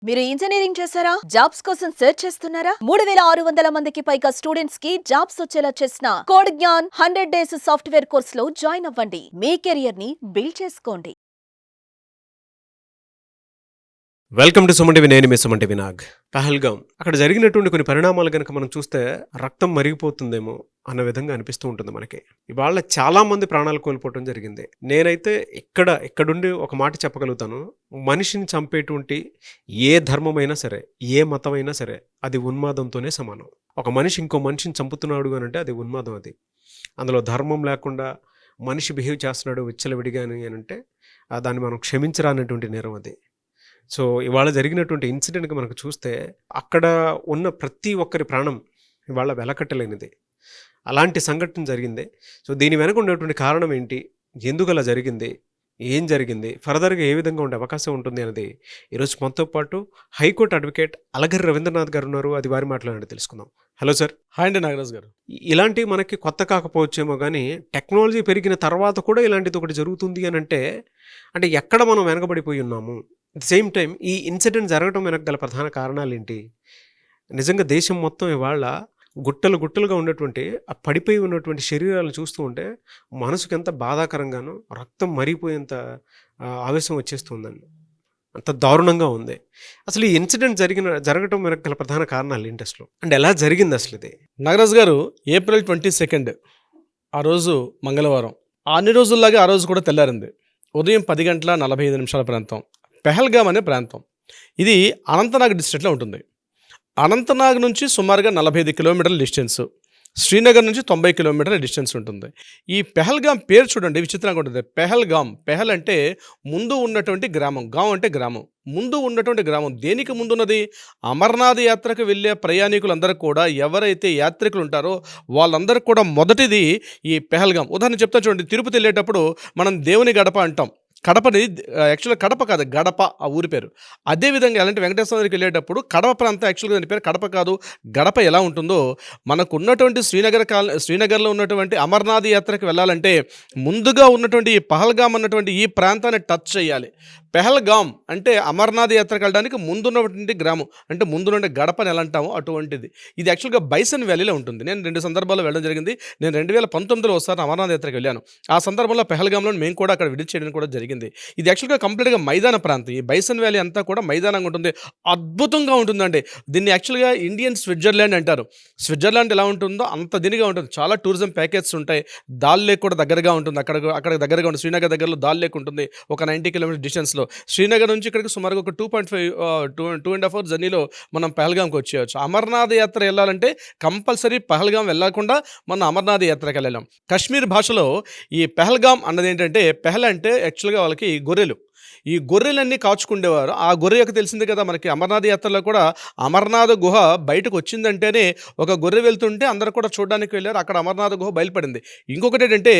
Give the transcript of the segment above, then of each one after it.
మీరు ఇంజనీరింగ్ చేశారా? జాబ్స్ కోసం సెర్చ్ చేస్తున్నారా? 3600 మందికి పైగా స్టూడెంట్స్ కి జాబ్స్ వచ్చేలా చేసిన code Gyan 100 days software course లో జాయిన్ అవ్వండి. మీ కెరియర్ ని బిల్డ్ చేసుకోండి. Welcome to Suman TV. నేను మీ సుమన్ టీవీ నాగ్. పహల్గాం అక్కడ జరిగినటువంటి కొన్ని పరిణామాలు కనుక మనం చూస్తే రక్తం మరిగిపోతుందేమో అన్న విధంగా అనిపిస్తూ ఉంటుంది మనకి. ఇవాళ చాలా మంది ప్రాణాలు కోల్పోవడం జరిగింది. నేనైతే ఇక్కడుండి ఒక మాట చెప్పగలుగుతాను. మనిషిని చంపేటువంటి ఏ ధర్మమైనా సరే, ఏ మతమైనా సరే, అది ఉన్మాదంతోనే సమానం. ఒక మనిషి ఇంకో మనిషిని చంపుతున్నాడు అని అంటే అది ఉన్మాదం. అది అందులో ధర్మం లేకుండా మనిషి బిహేవ్ చేస్తున్నాడు విచ్చలవిడిగాని అని అంటే దాన్ని మనం క్షమించరానటువంటి నేరం అది. సో ఇవాళ జరిగినటువంటి ఇన్సిడెంట్కి మనకు చూస్తే అక్కడ ఉన్న ప్రతి ఒక్కరి ప్రాణం ఇవాళ వెలకట్టలేనిది. అలాంటి సంఘటన జరిగింది. సో దీని వెనక ఉన్నటువంటి కారణం ఏంటి, ఎందుకు అలా జరిగింది, ఏం జరిగింది, ఫర్దర్గా ఏ విధంగా ఉండే అవకాశం ఉంటుంది అనేది ఈరోజు మనతో పాటు హైకోర్టు అడ్వకేట్ అలగరి రవీంద్రనాథ్ గారు ఉన్నారు. అది వారి మాట్లాడి తెలుసుకుందాం. Hello sir. హాయ్ అండి నాగరాజ్ గారు. ఇలాంటివి మనకి కొత్త కాకపోవచ్చేమో కానీ టెక్నాలజీ పెరిగిన తర్వాత కూడా ఇలాంటిది ఒకటి జరుగుతుంది అని అంటే ఎక్కడ మనం వెనకబడిపోయి ఉన్నాము. అట్ ద సేమ్ టైం ఈ ఇన్సిడెంట్ జరగడం వెనక గల ప్రధాన కారణాలు ఏంటి? నిజంగా దేశం మొత్తం ఇవాళ గుట్టలుగా ఉన్నటువంటి ఆ పడిపోయి ఉన్నటువంటి శరీరాలను చూస్తూ ఉంటే మనసుకు ఎంత బాధాకరంగానో, రక్తం మరిగిపోయేంత ఆవేశం వచ్చేస్తుందండి. అంత దారుణంగా ఉంది. అసలు ఈ ఇన్సిడెంట్ జరగడం వెనక గల ప్రధాన కారణాలు ఏంటి అసలు, అంటే ఎలా జరిగింది అసలు ఇది? నాగరాజ్ గారు, ఏప్రిల్ 22 ఆ రోజు మంగళవారం. అన్ని రోజుల్లాగే ఆ రోజు కూడా తెల్లారింది. ఉదయం 10:45 ప్రాంతం. పెహల్గాం అనే ప్రాంతం. ఇది అనంతనాగ్ డిస్ట్రిక్ట్లో ఉంటుంది. అనంతనాగ్ నుంచి సుమారుగా 45 కిలోమీటర్ల డిస్టెన్స్, శ్రీనగర్ నుంచి 90 కిలోమీటర్ల డిస్టెన్స్ ఉంటుంది. ఈ పెహల్గాం పేరు చూడండి, విచిత్రంగా ఉంటుంది. పెహల్ అంటే ముందు ఉన్నటువంటి గ్రామం, గాం అంటే గ్రామం, ముందు ఉన్నటువంటి గ్రామం. దేనికి ముందున్నది? అమర్నాథ్ యాత్రకు వెళ్ళే ప్రయాణికులందరూ కూడా, ఎవరైతే యాత్రికులు ఉంటారో వాళ్ళందరూ కూడా మొదటిది ఈ పెహల్గాం. ఉదాహరణ చెప్తా చూడండి. తిరుపతి వెళ్ళేటప్పుడు మనం దేవుని గడప అంటాం. కడపని యాక్చువల్గా కడప కాదు, గడప ఆ ఊరి పేరు. అదేవిధంగా ఎలాంటి వెంకటేశ్వర దగ్గరికి వెళ్ళేటప్పుడు కడప ప్రాంతం యాక్చువల్గా దాని పేరు కడప కాదు, గడప. ఎలా ఉంటుందో మనకు ఉన్నటువంటి శ్రీనగర్లో ఉన్నటువంటి అమర్నాథ్ యాత్రకు వెళ్ళాలంటే ముందుగా ఉన్నటువంటి ఈ పహల్గాం అన్నటువంటి ఈ ప్రాంతాన్ని టచ్ చేయాలి. పెహల్గాం అంటే అమర్నాథ్ యాత్రకు వెళ్ళడానికి ముందున్నటువంటి గ్రామం, అంటే ముందున్న గడపని ఎలా అంటామో అటువంటిది. ఇది యాక్చువల్గా బైసన్ వ్యాలీలో ఉంటుంది. నేను 2 సందర్భాల్లో వెళ్ళడం జరిగింది. నేను 2019లో ఒకసారి అమర్నాథ్ యాత్రకు వెళ్ళాను. ఆ సందర్భంలో పెహల్గాంలో మేము కూడా అక్కడ విజిట్ చేయడం కూడా జరిగింది. ఇది యాక్చువల్గా కంప్లీట్గా మైదాన ప్రాంతం. ఈ బైసన్ వ్యాలీ అంతా కూడా మైదానంగా ఉంటుంది. అద్భుతంగా ఉంటుందండి. దీన్ని యాక్చువల్గా ఇండియన్ స్విట్జర్లాండ్ అంటారు. స్విట్జర్లాండ్ ఎలా ఉంటుందో అంత దీనిగా ఉంటుంది. చాలా టూరిజం ప్యాకేజెస్ ఉంటాయి. దాల్ లేక్ కూడా దగ్గరగా ఉంటుంది. అక్కడ దగ్గరగా ఉంటుంది. శ్రీనగర్ దగ్గరలో దాల్ లేక్ ఉంటుంది. ఒక 90 కిలోమీటర్ డిస్టెన్స్లో. శ్రీనగర్ నుంచి ఇక్కడికి సుమారుగా ఒక 2.5 అవర్ జర్నీలో మనం పహల్గాంకి వచ్చేయచ్చు. అమర్నాథ్ యాత్ర వెళ్ళాలంటే కంపల్సరీ పహల్గాం వెళ్ళకుండా మనం అమర్నాథ్ యాత్రకి వెళ్ళాం. కశ్మీర్ భాషలో ఈ పహల్గాం అన్నది ఏంటంటే, పెహల్ అంటే యాక్చువల్గా వాళ్ళకి గొర్రెలు. ఈ గొర్రెలన్నీ కాచుకుండేవారు. ఆ గొర్రె యొక్క తెలిసిందే కదా మనకి. అమర్నాథ్ యాత్రలో కూడా అమర్నాథ్ గుహ బయటకు వచ్చిందంటేనే ఒక గొర్రె వెళ్తుంటే అందరూ కూడా చూడడానికి వెళ్ళారు. అక్కడ అమర్నాథ్ గుహ బయలుపడింది. ఇంకొకటి ఏంటంటే,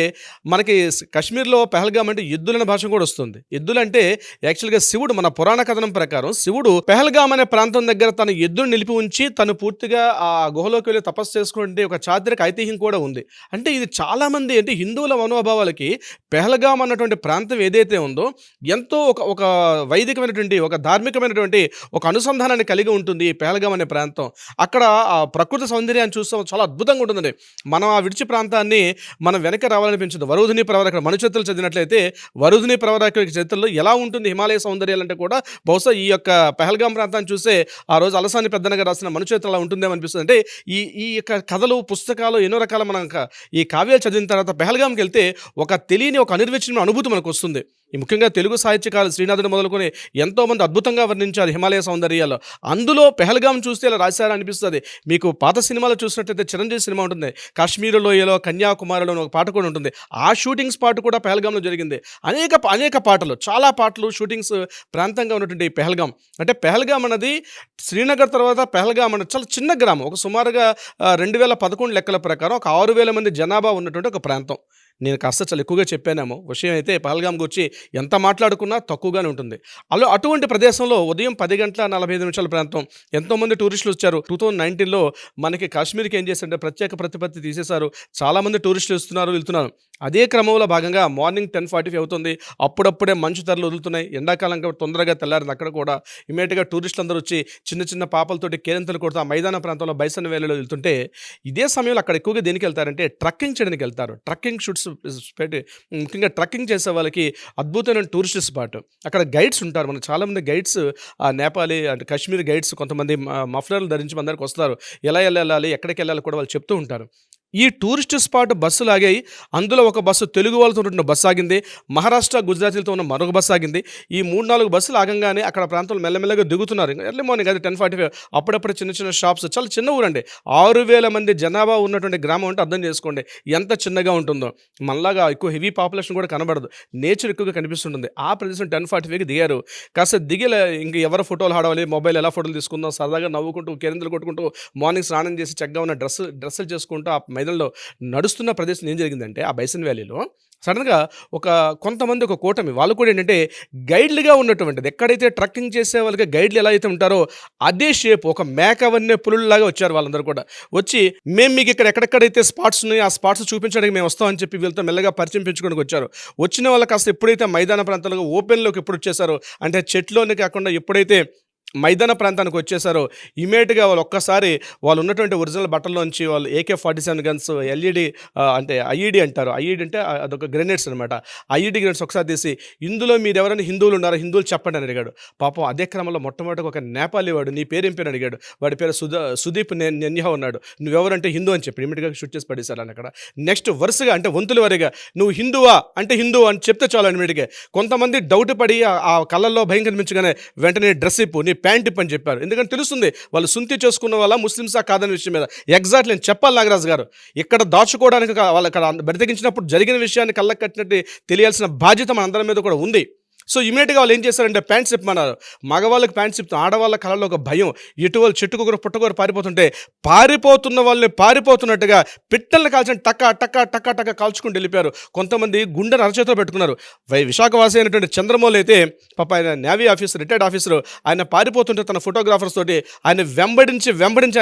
మనకి కాశ్మీర్లో పహల్గాం అంటే ఎద్దులనే భాష కూడా వస్తుంది. ఎద్దులంటే యాక్చువల్గా శివుడు, మన పురాణ కథనం ప్రకారం శివుడు పహల్గాం అనే ప్రాంతం దగ్గర తన ఎద్దును నిలిపి ఉంచి తను పూర్తిగా ఆ గుహలోకి వెళ్ళి తపస్సు చేసుకుంటే ఒక చారిత్రక ఐతిహ్యం కూడా ఉంది. అంటే ఇది చాలామంది అంటే హిందువుల మనోభావాలకి పహల్గాం అన్నటువంటి ప్రాంతం ఏదైతే ఉందో ఎంతో ఒక వైదికమైనటువంటి, ఒక ధార్మికమైనటువంటి ఒక అనుసంధానాన్ని కలిగి ఉంటుంది ఈ పహల్గాం అనే ప్రాంతం. అక్కడ ఆ ప్రకృతి సౌందర్యాన్ని చూస్తాం, చాలా అద్భుతంగా ఉంటుందండి. మనం ఆ విడిచి ప్రాంతాన్ని మనం వెనక రావాలనిపించదు. వరుధిని ప్రవర మనుచరిత్రలు చదివినట్లయితే వరుధిని ప్రవర చరిత్రలో ఎలా ఉంటుంది హిమాలయ సౌందర్యాలంటే కూడా బహుశా ఈ యొక్క పహల్గాం ప్రాంతాన్ని చూస్తే ఆ రోజు అలసాని పెద్దనగా రాసిన మనుచరిత్ర అలా ఉంటుందేమో అనిపిస్తుంది. అంటే ఈ యొక్క కథలు, పుస్తకాలు ఎన్నో రకాల మనం ఈ కావ్యాలు చదివిన తర్వాత పహల్గాంకి వెళ్తే ఒక తెలియని, ఒక అనిర్వచనమైన అనుభూతి మనకు వస్తుంది. ఈ ముఖ్యంగా తెలుగు సాహిత్యకారులు శ్రీనాథుడు మొదలుకొని ఎంతోమంది అద్భుతంగా వర్ణించారు హిమాలయ సౌందర్యాలు. అందులో పహల్గాం చూస్తే ఇలా రాశారని అనిపిస్తుంది. మీకు పాత సినిమాలు చూసినట్టయితే చిరంజీవి సినిమా ఉంటుంది, కాశ్మీర్ లోయలో కన్యాకుమారిలో ఒక పాట కూడా ఉంటుంది. ఆ షూటింగ్ స్పాట్ కూడా పహల్గాంలో జరిగింది. అనేక పాటలు, చాలా పాటలు షూటింగ్స్ ప్రాంతంగా ఉన్నటువంటి పహల్గాం. అంటే పహల్గాం అన్నది శ్రీనగర్ తర్వాత పహల్గాం అన్నది చాలా చిన్న గ్రామం. ఒక సుమారుగా 2011 లెక్కల ప్రకారం ఒక 6,000 మంది జనాభా ఉన్నటువంటి ఒక ప్రాంతం. నేను కాస్త చాలా ఎక్కువగా చెప్పానేమో. విషయం అయితే పహల్గాం గురించి ఎంత మాట్లాడుకున్నా తక్కువగానే ఉంటుంది. అటువంటి ప్రదేశంలో ఉదయం 10:45 ప్రాంతం ఎంతోమంది టూరిస్టులు వచ్చారు. 2019లో మనకి కాశ్మీర్కి ఏం చేశారంటే ప్రత్యేక ప్రతిపత్తి తీసేశారు. చాలామంది టూరిస్టులు వెళ్తున్నారు. అదే క్రమంలో భాగంగా మార్నింగ్ 10:45 అవుతుంది. అప్పుడప్పుడే మంచు తెరలు వదులుతున్నాయి. ఎండాకాలం కాబట్టి తొందరగా తెల్లారింది అక్కడ కూడా. ఇమ్మీడియట్‌గా టూరిస్టులు అందరూ వచ్చి చిన్న చిన్న పాపలతోటి కేరింతలు కొడుతూ ఆ మైదాన ప్రాంతంలో బైసన్ వేలలో వెళ్తుంటే, ఇదే సమయంలో అక్కడ ఎక్కువగా దేనికి వెళ్తారంటే ట్రక్కింగ్ చేయడానికి వెళ్తారు. ట్రక్కింగ్ షూట్స్ పెట్టి ముఖ్యంగా ట్రక్కింగ్ చేసే వాళ్ళకి అద్భుతమైన టూరిస్ట్ స్పాట్. అక్కడ గైడ్స్ ఉంటారు. మనకు చాలామంది గైడ్స్ నేపాలీ అంటే కాశ్మీర్ గైడ్స్ కొంతమంది మఫ్లర్లు ధరించి మన దగ్గరికి వస్తారు. ఎలా వెళ్ళాలి, ఎక్కడికి వెళ్ళాలి కూడా వాళ్ళు చెప్తూ ఉంటారు. ఈ టూరిస్ట్ స్పాట్ బస్సులు ఆగాయి. అందులో ఒక బస్సు తెలుగు వాళ్ళతో ఉన్న బస్సు ఆగింది. మహారాష్ట్ర, గుజరాతీలతో ఉన్న మరొక బస్సు ఆగింది. ఈ 3-4 బస్సులు ఆగంగానే అక్కడ ప్రాంతంలో మెల్లమెల్లగా దిగుతున్నారు. ఎర్లీ మార్నింగ్ అది 10:45. అప్పుడప్పుడు చిన్న చిన్న షాప్స్, చాలా చిన్న ఊరండి. 6,000 మంది జనాభా ఉన్నటువంటి గ్రామం అంటే అర్థం చేసుకోండి ఎంత చిన్నగా ఉంటుందో. మనలాగా ఎక్కువ హెవీ పాపులేషన్ కూడా కనబడదు. నేచర్ ఎక్కువగా కనిపిస్తుంటుంది. ఆ ప్రదేశం 10:45కి దిగారు. కాస్త దిగి ఇంక ఎవరు ఫోటోలు ఆడవాలి, మొబైల్ ఎలా ఫోటోలు తీసుకుందాం, సరదాగా నవ్వుకుంటూ కేరింతలు కొట్టుకుంటూ మార్నింగ్ స్నానం చేసి చక్కగా ఉన్న డ్రెస్సులు చేసుకుంటూ ఆ మైదానంలో నడుస్తున్న ప్రదేశం ఏం జరిగిందంటే ఆ బైసన్ వ్యాలీలో సడన్గా కొంతమంది ఒక కూటమి వాళ్ళు కూడా ఏంటంటే గైడ్లుగా ఉన్నటువంటిది, ఎక్కడైతే ట్రక్కింగ్ చేసే వాళ్ళకి గైడ్లు ఎలా అయితే ఉంటారో అదే షేప్ ఒక మేకవన్నే పులుల్లాగా వచ్చారు. వాళ్ళందరూ కూడా వచ్చి మేము మీకు ఇక్కడ ఎక్కడెక్కడైతే స్పాట్స్ ఉన్నాయో ఆ స్పాట్స్ చూపించడానికి మేము వస్తామని చెప్పి వీళ్ళతో మెల్లగా పరిచయం పెంచుకోవడానికి వచ్చారు. వచ్చిన వాళ్ళు కాస్త ఎప్పుడైతే మైదాన ప్రాంతాలకు ఓపెన్లోకి ఎప్పుడు వచ్చేసారో అంటే చెట్లోనే కాకుండా ఎప్పుడైతే మైదాన ప్రాంతానికి వచ్చేసారో ఇమీడియట్గా వాళ్ళు ఒక్కసారి వాళ్ళు ఉన్నటువంటి ఒరిజినల్ బట్టల్లోంచి వాళ్ళు AK-47 గన్స్, ఎల్ఈడి అంటే ఐఈడి అంటారు. ఐఈడి అంటే అదొక గ్రెనేడ్స్ అనమాట. ఐఈడి గ్రెనేడ్స్ ఒకసారి తీసి ఇందులో మీరు ఎవరైనా హిందువులు ఉన్నారో హిందువులు చెప్పండి అని అడిగాడు. పాపం అదే క్రమంలో మొట్టమొదటి ఒక నేపాలీ వాడు నీ పేరేం పేరు అడిగాడు. వాడి పేరు సుదీప్ నెన్యా ఉన్నాడు. నువ్వెవరంటే హిందూ అని చెప్పి ఇమీడియట్గా షూట్ చేసి పడేశారు అని అక్కడ. నెక్స్ట్ వరుసగా అంటే వంతుల వారీగా నువ్వు హిందువా అంటే హిందూ అని చెప్తే చాలు ఇమీడియట్గా. కొంతమంది డౌట్ పడి ఆ కళ్ళల్లో భయం కనిపించగానే వెంటనే డ్రెస్ ఇప్పు, నీ ప్యాంట్ ఇప్పు అని చెప్పారు. ఎందుకంటే తెలుస్తుంది వాళ్ళు సుంతి చేసుకున్న వాళ్ళ ముస్లిమ్సా కాదని విషయం మీద. ఎగ్జాక్ట్లీ నేను చెప్పాలి నాగరాజు గారు, ఇక్కడ దాచుకోవడానికి వాళ్ళు అక్కడ బరితెగించినప్పుడు జరిగిన విషయాన్ని కళ్ళకు కట్టినట్టు తెలియాల్సిన బాధ్యత మన అందరి మీద కూడా ఉంది. సో ఇమీడియట్గా వాళ్ళు ఏం చేశారంటే ప్యాంట్స్ ఇప్పమన్నారు. మగవాళ్ళకి ప్యాంట్స్ ఇప్పు, ఆడవాళ్ళ కళ్ళలో ఒక భయం. ఎటువాళ్ళు చెట్టుకొకరు పుట్టకొకరు పారిపోతుంటే పారిపోతున్న వాళ్ళని పారిపోతున్నట్టుగా పిట్టల్ని కాల్చిన టక్క టక్క టక్క టక్క కాల్చుకుంటూ వెళ్ళిపోయారు. కొంతమంది గుండెను అరచేతిలో పెట్టుకున్నారు. విశాఖవాసి అయినటువంటి చంద్రమౌళి అయితే పాప ఆయన నేవీ ఆఫీసర్, రిటైర్డ్ ఆఫీసర్, ఆయన పారిపోతుంటే తన ఫోటోగ్రాఫర్స్ తోటి ఆయన వెంబడించి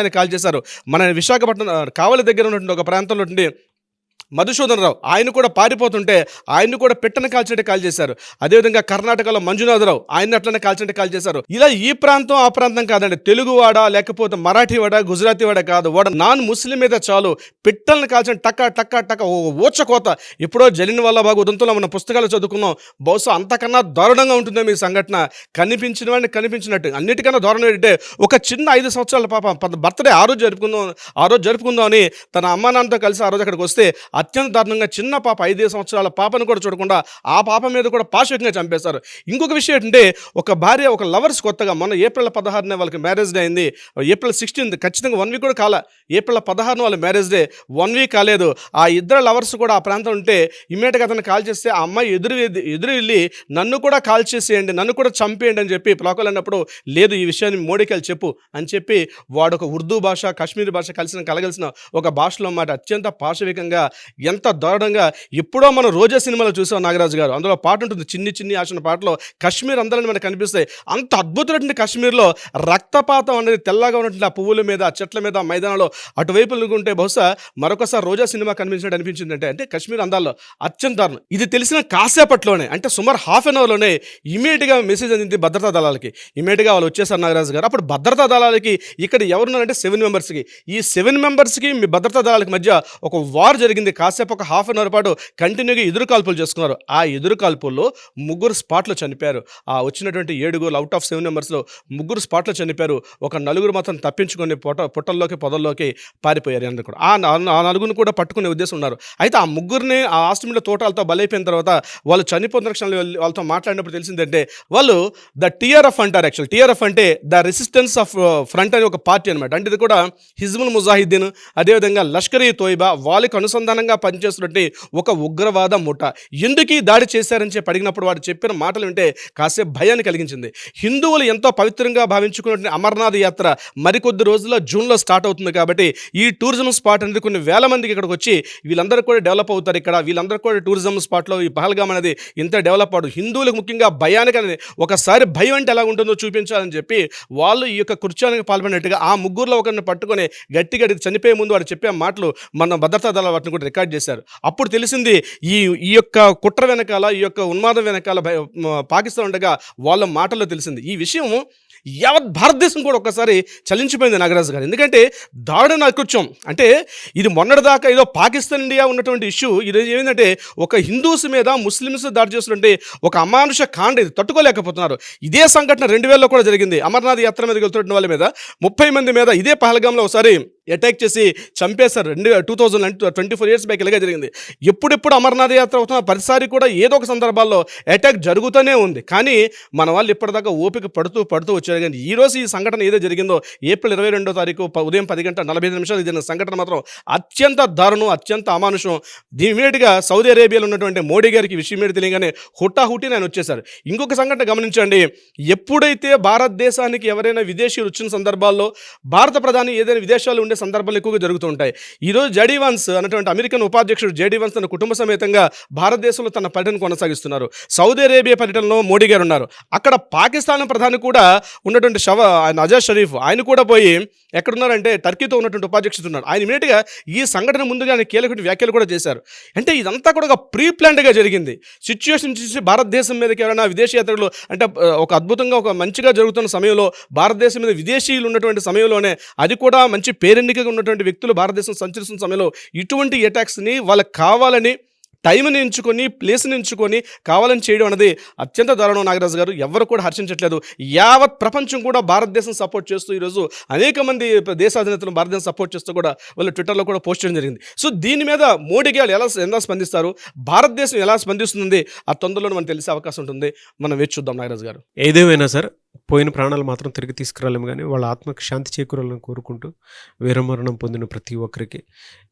ఆయన కాల్ చేశారు. మన విశాఖపట్నం కావలి దగ్గర ఉన్నటువంటి ఒక ప్రాంతంలో మధుసూదన్ రావు ఆయన కూడా పారిపోతుంటే ఆయన్ని కూడా పిట్టను కాల్చినట్టు కాల్ చేశారు. అదేవిధంగా కర్ణాటకలో మంజునాథరావు ఆయన అట్లనే కాల్చినట్టు కాల్ చేశారు. ఇలా ఈ ప్రాంతం ఆ ప్రాంతం కాదండి, తెలుగువాడ లేకపోతే మరాఠీవాడ గుజరాతీవాడ కాదు, వాడ నాన్ ముస్లిం మీద చాలు పిట్టల్ని కాల్చిన టక్క టక్క టక్క ఓచకోత. ఎప్పుడో జలియన్వాలా బాగ్ ఉదంతంలో మన పుస్తకాలు చదువుకున్నాం. బహుశా అంతకన్నా దారుణంగా ఉంటుందో మీ సంఘటన. కనిపించిన వాడిని కనిపించినట్టు. అన్నిటికన్నా దారుణం ఏంటంటే ఒక చిన్న 5 సంవత్సరాల పాప బర్త్డే ఆ రోజు జరుపుకుందాం అని తన అమ్మా నాన్నతో కలిసి ఆ రోజు అక్కడికి వస్తే అత్యంత దారుణంగా చిన్న పాప 5 సంవత్సరాల పాపను కూడా చూడకుండా ఆ పాప మీద కూడా పాశవికంగా చంపేశారు. ఇంకొక విషయం ఏంటంటే ఒక భార్య ఒక లవర్స్ కొత్తగా మొన్న ఏప్రిల్ 16నే వాళ్ళకి మ్యారేజ్ డే అయింది. ఏప్రిల్ 16 ఖచ్చితంగా 1 వీక్ కూడా కాల. ఏప్రిల్ 16 వాళ్ళ మ్యారేజ్ డే 1 వీక్ కాలేదు. ఆ ఇద్దరు లవర్స్ కూడా ఆ ప్రాంతం ఉంటే ఇమ్మీడియట్గా అతను కాల్ చేస్తే ఆ అమ్మాయి ఎదురు వెళ్ళి నన్ను కూడా కాల్ చేసేయండి, నన్ను కూడా చంపేయండి అని చెప్పి ప్లాకోలు అన్నప్పుడు లేదు ఈ విషయాన్ని మోడీకి వెళ్ళి చెప్పు అని చెప్పి వాడు ఒక ఉర్దూ భాష కాశ్మీరీ భాష కలగలిసిన ఒక భాషలో మాట అత్యంత పాశవికంగా ఎంత దారుణంగా. ఎప్పుడో మనం రోజా సినిమాలో చూసాం నాగరాజు గారు, అందులో పాట ఉంటుంది చిన్ని చిన్ని ఆశన పాటలో కాశ్మీర్ అందరిని మనకు కనిపిస్తాయి. అంత అద్భుతమైనటువంటి కాశ్మీర్లో రక్తపాతం అనేది తెల్లగా ఉన్నటువంటి ఆ పువ్వుల మీద ఆ చెట్ల మీద మైదానంలో అటువైపు ఉంటే బహుశా మరొకసారి రోజా సినిమా కనిపించినట్టు అనిపించింది. అంటే కాశ్మీర్ అందాల్లో అత్యంత దారుణం. ఇది తెలిసిన కాసేపట్లోనే అంటే సుమారు హాఫ్ అన్ అవర్లోనే ఇమీడియట్గా మెసేజ్ అందింది భద్రతా దళాలకి. ఇమీడియట్గా వాళ్ళు వచ్చేసారు నాగరాజు గారు. అప్పుడు భద్రతా దళాలకి ఇక్కడ ఎవరున్నారంటే 7 మెంబర్స్కి. ఈ 7 మెంబర్స్కి మీ భద్రతా దళాలకి మధ్య ఒక వార్ జరిగింది. కాసేపు ఒక హాఫ్ అన్ అవర్ పాటు కంటిన్యూగా ఎదురు కాల్పులు చేసుకున్నారు. ఆ ఎదురు కాల్పుల్లో 3 స్పాట్లో చనిపోయారు. ఆ వచ్చినటువంటి 7 అవుట్ ఆఫ్ 7 మెంబర్స్లో 3 స్పాట్లో చనిపోయారు. ఒక 4 మాత్రం తప్పించుకొని పొట్టల్లోకి పొదల్లోకి పారిపోయారు. అందరూ కూడా ఆ 4 కూడా పట్టుకునే ఉద్దేశం ఉన్నారు. అయితే ఆ 3 ఆ ఆస్ట్రేలియా తోటాలతో బలైపోయిన తర్వాత వాళ్ళు చనిపోతున్న క్షణంలో వాళ్ళతో మాట్లాడినప్పుడు తెలిసిందంటే వాళ్ళు ద TRF అంటారు. యాక్చువల్ TRF అంటే ద రెసిస్టెన్స్ ఆఫ్ ఫ్రంట్ అనే ఒక పార్టీ అనమాట. అంటే ఇది కూడా హిజ్బుల్ ముజాహిద్దీన్ అదేవిధంగా లష్కర్ ఈ తోయిబా వాళ్ళకి అనుసంధానంగా పనిచేస్తున్నట్టు ఒక ఉగ్రవాద ముఠ. ఎందుకు ఈ దాడి చేశారని చెప్పి అడిగినప్పుడు వాడు చెప్పిన మాటలు వింటే కాసేపు భయాన్ని కలిగించింది. హిందువులు ఎంతో పవిత్రంగా భావించుకున్న అమర్నాథ్ యాత్ర మరికొద్ది రోజుల్లో జూన్లో స్టార్ట్ అవుతుంది కాబట్టి ఈ టూరిజం స్పాట్ అనేది కొన్ని వేల మందికి ఇక్కడికి వచ్చి వీళ్ళందరూ కూడా డెవలప్ అవుతారు. ఇక్కడ వీళ్ళందరూ కూడా టూరిజం స్పాట్లో ఈ పహల్గామ్ అనేది ఇంత డెవలప్ అవడం హిందువులకు ముఖ్యంగా భయానికి అనేది ఒకసారి భయం అంటే ఎలా ఉంటుందో చూపించాలని చెప్పి వాళ్ళు ఈ యొక్క కృత్యానికి పాల్పడినట్టుగా ఆ 3లో ఒకరిని పట్టుకొని గట్టిగా చనిపోయే ముందు వాడు చెప్పే మాటలు మన భద్రతా దళాలు వాటిని కూడా రికార్డ్ రికార్డ్ చేశారు. అప్పుడు తెలిసింది ఈ ఈ యొక్క కుట్ర వెనకాల, ఈ యొక్క ఉన్మాదం వెనకాల పాకిస్తాన్ ఉండగా వాళ్ళ మాటల్లో తెలిసింది. ఈ విషయం యావత్ భారతదేశం కూడా ఒక్కసారి చలించిపోయింది నాగరాజు గారు. ఎందుకంటే దారుణ నైకృత్యం అంటే ఇది మొన్నటిదాకా ఏదో పాకిస్తాన్ ఇండియా ఉన్నటువంటి ఇష్యూ, ఈరోజు ఏమైందంటే ఒక హిందూస్ మీద ముస్లిమ్స్ దాడి చేస్తుంటే ఒక అమానుష కాండ, ఇది తట్టుకోలేకపోతున్నారు. ఇదే సంఘటన 2000లో కూడా జరిగింది. అమర్నాథ్ యాత్ర మీద వెళ్తున్న వాళ్ళ మీద 30 మంది మీద ఇదే పహల్గామ్లో ఒకసారి అటాక్ చేసి చంపేశారు. 2024 ఇయర్స్ బ్యాక్ ఇలాగే జరిగింది. ఎప్పుడెప్పుడు అమర్నాథ్ యాత్ర అవుతున్న ప్రతిసారి కూడా ఏదో ఒక సందర్భాల్లో అటాక్ జరుగుతూనే ఉంది. కానీ మన వాళ్ళు ఇప్పటిదాకా ఓపిక పడుతూ వచ్చారు. కానీ ఈ రోజు ఈ సంఘటన ఏదో జరిగిందో ఏప్రిల్ 22వ తారీఖు ఉదయం 10:45 జరిగిన సంఘటన మాత్రం అత్యంత దారుణం, అత్యంత అమానుషం. ఇమీడియట్గా సౌదీ అరేబియాలో ఉన్నటువంటి మోడీ గారికి విషయం మీద తెలియగానే హుటాహుటి ఆయన వచ్చేశారు. ఇంకొక సంఘటన గమనించండి, ఎప్పుడైతే భారతదేశానికి ఎవరైనా విదేశీయులు వచ్చిన సందర్భాల్లో భారత ప్రధాని ఏదైనా విదేశాల్లో ఉండే సందర్భాలు ఎక్కువగా జరుగుతూ ఉంటాయి. ఈరోజు జేడీ వాన్స్ అన్నటువంటి అమెరికన్ ఉపాధ్యక్షుడు జేడీ వాన్స్ తన కుటుంబ సమేతంగా భారతదేశంలో తన పర్యటన కొనసాగిస్తున్నారు. సౌదీ అరేబియా పర్యటనలో మోడీ గారు ఉన్నారు. అక్కడ పాకిస్తాన్ ప్రధాని కూడా ఉన్నటువంటి ఆయన అజాజ్ షరీఫ్ ఆయన కూడా పోయి ఎక్కడున్నారంటే టర్కీతో ఉన్నటువంటి ఉపాధ్యక్షుడు ఉన్నారు. ఆయన ఇమీడియట్గా ఈ సంఘటన ముందుగా ఆయన కీలక వ్యాఖ్యలు కూడా చేశారు. అంటే ఇదంతా కూడా ఒక ప్రీ ప్లాన్డ్గా జరిగింది. సిచ్యువేషన్ చూసి భారతదేశం మీదకి ఎవరైనా విదేశీ యాత్రలు అంటే ఒక అద్భుతంగా ఒక మంచిగా జరుగుతున్న సమయంలో భారతదేశం మీద విదేశీయులు ఉన్నటువంటి సమయంలోనే, అది కూడా మంచి పేరెన్నికగా ఉన్నటువంటి వ్యక్తులు భారతదేశం సంచరిస్తున్న సమయంలో ఇటువంటి అటాక్స్ని వాళ్ళకి కావాలని టైంని ఎంచుకొని, ప్లేస్ని ఎంచుకొని కావాలని చేయడం అనేది అత్యంత దారుణం నాగరాజు గారు. ఎవరు కూడా హర్షించట్లేదు. యావత్ ప్రపంచం కూడా భారతదేశం సపోర్ట్ చేస్తూ ఈరోజు అనేక మంది దేశాధినేతలు భారతదేశం సపోర్ట్ చేస్తూ కూడా వాళ్ళు ట్విట్టర్లో కూడా పోస్ట్ చేయడం జరిగింది. సో దీని మీద మోడీ గారు ఎలా స్పందిస్తారు, భారతదేశం ఎలా స్పందిస్తుంది, ఆ తొందరలో మనకు తెలిసే అవకాశం ఉంటుంది. మనం వేచి చూద్దాం నాగరాజు గారు. ఏదేమైనా సార్, పోయిన ప్రాణాలు మాత్రం తిరిగి తీసుకురాలేము, కానీ వాళ్ళ ఆత్మకు శాంతి చేకూరాలని కోరుకుంటూ వీరమరణం పొందిన ప్రతి ఒక్కరికి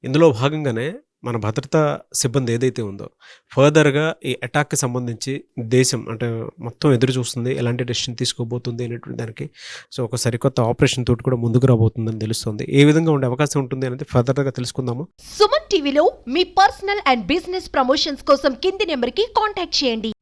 ఇందులో భాగంగానే మన భద్రతా సిబ్బంది ఏదైతే ఉందో ఫర్దర్గా ఈ అటాక్కి సంబంధించి దేశం అంటే మొత్తం ఎదురు చూస్తుంది, ఎలాంటి డెసిషన్ తీసుకోబోతుంది అనేటువంటి దానికి. సో ఒక సరికొత్త ఆపరేషన్ తోటి కూడా ముందుకు రాబోతుందని తెలుస్తుంది. ఏ విధంగా ఉండే అవకాశం ఉంటుంది అనేది ఫర్దర్గా తెలుసుకుందాము. సుమన్ టీవీలో మీ పర్సనల్ అండ్ బిజినెస్ ప్రమోషన్స్ కోసం కింది నెంబర్కి కాంటాక్ట్ చేయండి.